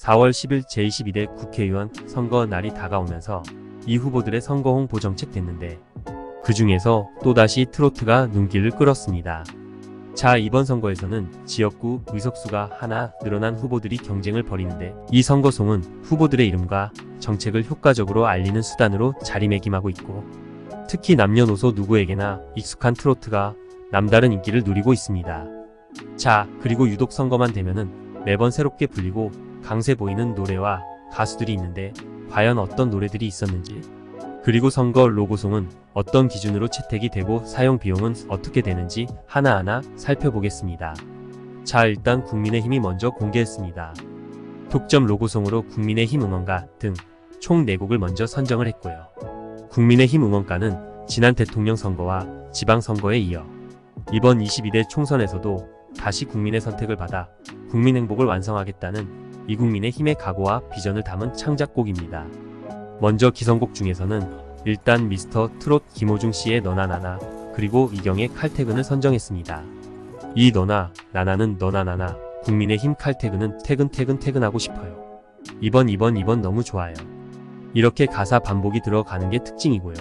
4월 10일 제22대 국회의원 선거 날이 다가오면서 이 후보들의 선거 홍보 정책 됐는데 그 중에서 또다시 트로트가 눈길을 끌었습니다. 자, 이번 선거에서는 지역구 의석수가 하나 늘어난 후보들이 경쟁을 벌이는데 이 선거송은 후보들의 이름과 정책을 효과적으로 알리는 수단으로 자리매김하고 있고 특히 남녀노소 누구에게나 익숙한 트로트가 남다른 인기를 누리고 있습니다. 자, 그리고 유독 선거만 되면은 매번 새롭게 불리고 강세 보이는 노래와 가수들이 있는데 과연 어떤 노래들이 있었는지, 그리고 선거 로고송은 어떤 기준으로 채택이 되고 사용 비용은 어떻게 되는지 하나하나 살펴보겠습니다. 자, 일단 국민의힘이 먼저 공개했습니다. 독점 로고송으로 국민의힘 응원가 등 총 4곡을 먼저 선정을 했고요. 국민의힘 응원가는 지난 대통령 선거와 지방선거에 이어 이번 22대 총선에서도 다시 국민의 선택을 받아 국민행복을 완성하겠다는 이국민의힘의 각오와 비전을 담은 창작곡입니다. 먼저 기성곡 중에서는 일단 미스터 트롯 김호중 씨의 너나 나나, 그리고 이경의 칼퇴근을 선정했습니다. 이 너나 나나는 너나 나나, 국민의힘 칼퇴근은 퇴근하고 싶어요. 이번 너무 좋아요. 이렇게 가사 반복이 들어가는 게 특징이고요.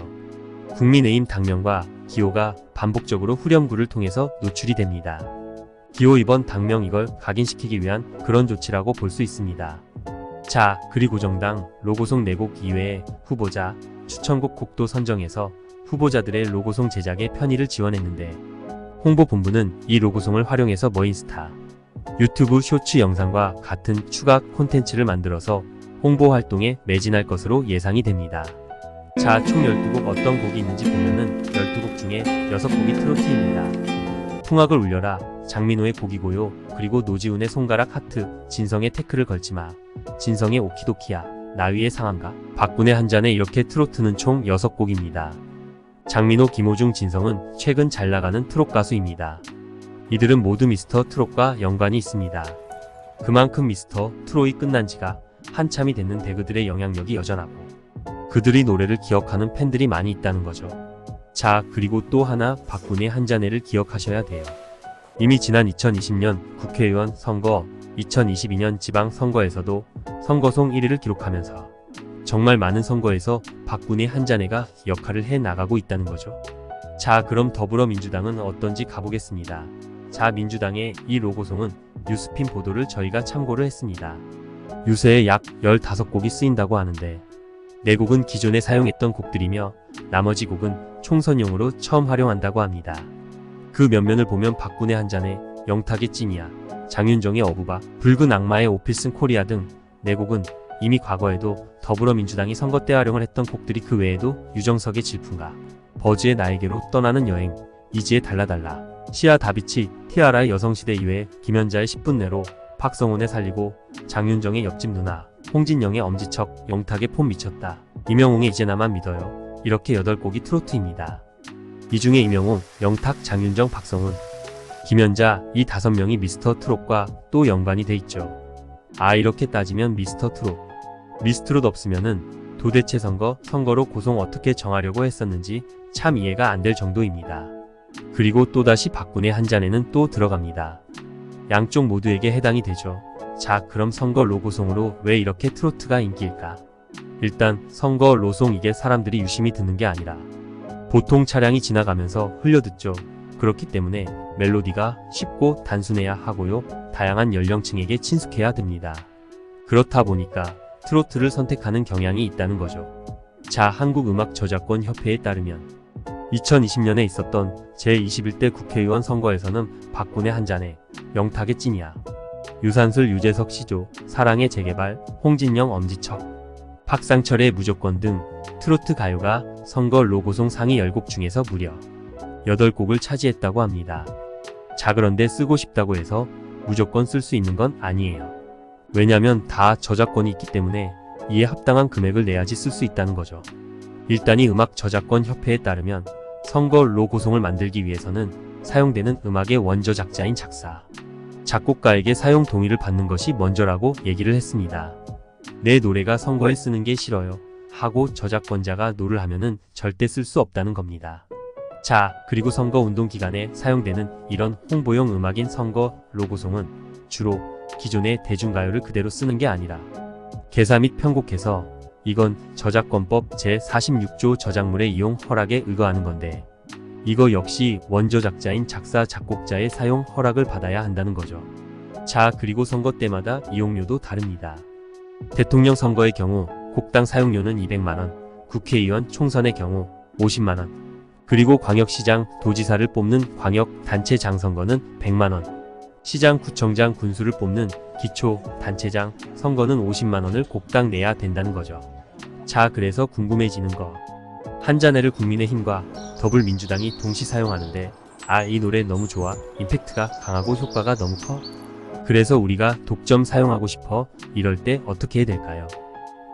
국민의힘 당명과 기호가 반복적으로 후렴구를 통해서 노출이 됩니다. 기호 2번 당명, 이걸 각인시키기 위한 그런 조치라고 볼 수 있습니다. 자, 그리고 정당 로고송 4곡 이외에 후보자 추천곡 곡도 선정해서 후보자들의 로고송 제작에 편의를 지원했는데 홍보본부는 이 로고송을 활용해서 머인스타 유튜브 쇼츠 영상과 같은 추가 콘텐츠를 만들어서 홍보 활동에 매진할 것으로 예상이 됩니다. 자, 총 12곡 어떤 곡이 있는지 보면은 12곡 중에 6곡이 트로트입니다. 풍악을 울려라, 장민호의 곡이고요. 그리고 노지훈의 손가락 하트, 진성의 태클을 걸지마, 진성의 오키도키야, 나위의 상한가, 박군의 한잔에, 이렇게 트로트는 총 6곡입니다. 장민호, 김호중, 진성은 최근 잘나가는 트롯 가수입니다. 이들은 모두 미스터 트롯과 연관이 있습니다. 그만큼 미스터 트롯이 끝난 지가 한참이 됐는 대그들의 영향력이 여전하고 그들의 노래를 기억하는 팬들이 많이 있다는 거죠. 자, 그리고 또 하나, 박군의 한잔해를 기억하셔야 돼요. 이미 지난 2020년 국회의원 선거, 2022년 지방선거에서도 선거송 1위를 기록하면서 정말 많은 선거에서 박군의 한잔해가 역할을 해 나가고 있다는 거죠. 자, 그럼 더불어민주당은 어떤지 가보겠습니다. 자, 민주당의 이 로고송은 뉴스핀 보도를 저희가 참고를 했습니다. 유세에 약 15곡이 쓰인다고 하는데 4곡은 기존에 사용했던 곡들이며 나머지 곡은 총선용으로 처음 활용한다고 합니다. 그 면면을 보면 박군의 한잔해, 영탁의 찐이야, 장윤정의 어부바, 붉은 악마의 오피슨 코리아 등 4곡은 이미 과거에도 더불어민주당이 선거 때 활용을 했던 곡들이 그 외에도 유정석의 질풍가, 버즈의 나에게로 떠나는 여행, 이지의 달라달라, 시아 다비치, 티아라의 여성시대 이외에 김연자의 10분 내로, 박성훈의 살리고, 장윤정의 옆집 누나, 홍진영의 엄지척, 영탁의 폼 미쳤다, 임영웅의 이제 나만 믿어요, 이렇게 8곡이 트로트입니다. 이 중에 임영웅, 영탁, 장윤정, 박성훈, 김연자 이 5명이 미스터 트롯과 또 연관이 돼 있죠. 아, 이렇게 따지면 미스터 트롯, 미스트롯 없으면은 도대체 선거로 고송 어떻게 정하려고 했었는지 참 이해가 안 될 정도입니다. 그리고 또다시 박군의 한잔에는 또 들어갑니다. 양쪽 모두에게 해당이 되죠. 자, 그럼 선거 로고송으로 왜 이렇게 트로트가 인기일까? 일단 선거 로송, 이게 사람들이 유심히 듣는 게 아니라 보통 차량이 지나가면서 흘려듣죠. 그렇기 때문에 멜로디가 쉽고 단순해야 하고요. 다양한 연령층에게 친숙해야 됩니다. 그렇다 보니까 트로트를 선택하는 경향이 있다는 거죠. 자, 한국음악저작권협회에 따르면 2020년에 있었던 제21대 국회의원 선거에서는 박군의 한잔해, 영탁의 찐이야, 유산슬 유재석 시조, 사랑의 재개발, 홍진영 엄지척, 박상철의 무조건 등 트로트 가요가 선거 로고송 상위 10곡 중에서 무려 8곡을 차지했다고 합니다. 자, 그런데 쓰고 싶다고 해서 무조건 쓸 수 있는 건 아니에요. 왜냐면 다 저작권이 있기 때문에 이에 합당한 금액을 내야지 쓸 수 있다는 거죠. 일단 이 음악저작권협회에 따르면 선거 로고송을 만들기 위해서는 사용되는 음악의 원저 작자인 작사, 작곡가에게 사용 동의를 받는 것이 먼저라고 얘기를 했습니다. 내 노래가 선거에 쓰는 게 싫어요 하고 저작권자가 노를 하면은 절대 쓸 수 없다는 겁니다. 자, 그리고 선거운동 기간에 사용되는 이런 홍보용 음악인 선거 로고송은 주로 기존의 대중가요를 그대로 쓰는 게 아니라 개사 및 편곡해서 이건 저작권법 제46조 저작물의 이용 허락에 의거하는 건데 이거 역시 원조 작자인 작사 작곡자의 사용 허락을 받아야 한다는 거죠. 자, 그리고 선거 때마다 이용료도 다릅니다. 대통령 선거의 경우 곡당 사용료는 200만원, 국회의원 총선의 경우 50만원, 그리고 광역시장, 도지사를 뽑는 광역단체장 선거는 100만원, 시장, 구청장, 군수를 뽑는 기초단체장 선거는 50만원을 곡당 내야 된다는 거죠. 자, 그래서 궁금해지는 거. 한자네를 국민의힘과 더불민주당이 동시 사용하는데 이 노래 너무 좋아, 임팩트가 강하고 효과가 너무 커. 그래서 우리가 독점 사용하고 싶어. 이럴 때 어떻게 해야 될까요?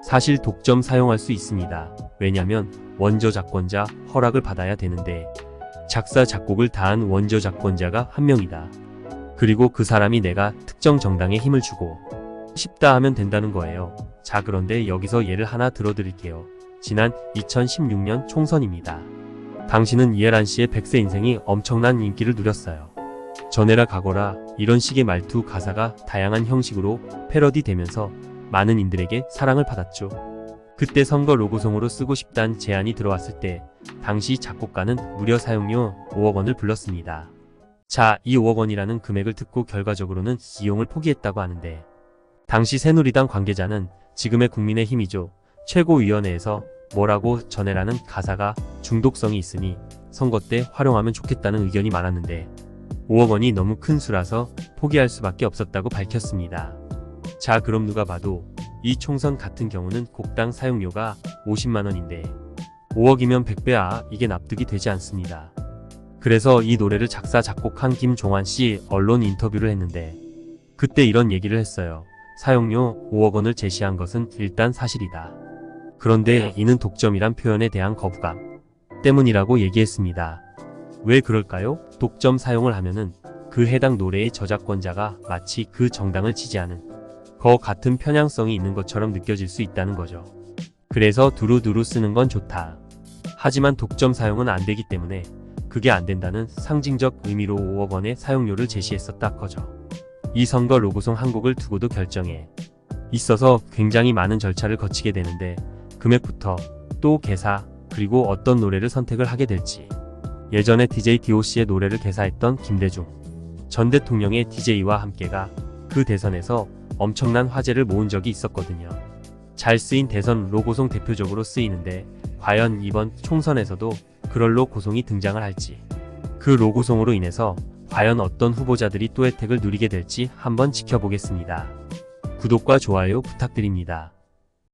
사실 독점 사용할 수 있습니다. 왜냐면 원조 작권자 허락을 받아야 되는데 작사 작곡을 다한 원조 작권자가 한 명이다. 그리고 그 사람이 내가 특정 정당에 힘을 주고 싶다 하면 된다는 거예요. 자, 그런데 여기서 예를 하나 들어드릴게요. 지난 2016년 총선입니다. 당시는 이해란 씨의 100세 인생이 엄청난 인기를 누렸어요. 전해라 가거라 이런 식의 말투 가사가 다양한 형식으로 패러디되면서 많은 인들에게 사랑을 받았죠. 그때 선거 로고송으로 쓰고 싶다는 제안이 들어왔을 때 당시 작곡가는 무려 사용료 5억 원을 불렀습니다. 자, 이 5억 원이라는 금액을 듣고 결과적으로는 이용을 포기했다고 하는데 당시 새누리당 관계자는 지금의 국민의힘이죠. 최고위원회에서 뭐라고 전해라는 가사가 중독성이 있으니 선거 때 활용하면 좋겠다는 의견이 많았는데 5억 원이 너무 큰 수라서 포기할 수밖에 없었다고 밝혔습니다. 자, 그럼 누가 봐도 이 총선 같은 경우는 곡당 사용료가 50만원인데 5억이면 100배야. 이게 납득이 되지 않습니다. 그래서 이 노래를 작사 작곡한 김종환씨 언론 인터뷰를 했는데 그때 이런 얘기를 했어요. 사용료 5억 원을 제시한 것은 일단 사실이다. 그런데 이는 독점이란 표현에 대한 거부감 때문이라고 얘기했습니다. 왜 그럴까요? 독점 사용을 하면은 그 해당 노래의 저작권자가 마치 그 정당을 지지하는 거 같은 편향성이 있는 것처럼 느껴질 수 있다는 거죠. 그래서 두루두루 쓰는 건 좋다. 하지만 독점 사용은 안 되기 때문에 그게 안 된다는 상징적 의미로 5억 원의 사용료를 제시했었다 거죠. 이 선거 로고송 한 곡을 두고도 결정에 있어서 굉장히 많은 절차를 거치게 되는데 금액부터 또 개사 그리고 어떤 노래를 선택을 하게 될지. 예전에 DJ DOC의 노래를 개사했던 김대중 전 대통령의 DJ와 함께가 그 대선에서 엄청난 화제를 모은 적이 있었거든요. 잘 쓰인 대선 로고송 대표적으로 쓰이는데 과연 이번 총선에서도 그럴 로고송이 등장을 할지, 그 로고송으로 인해서 과연 어떤 후보자들이 또 혜택을 누리게 될지 한번 지켜보겠습니다. 구독과 좋아요 부탁드립니다.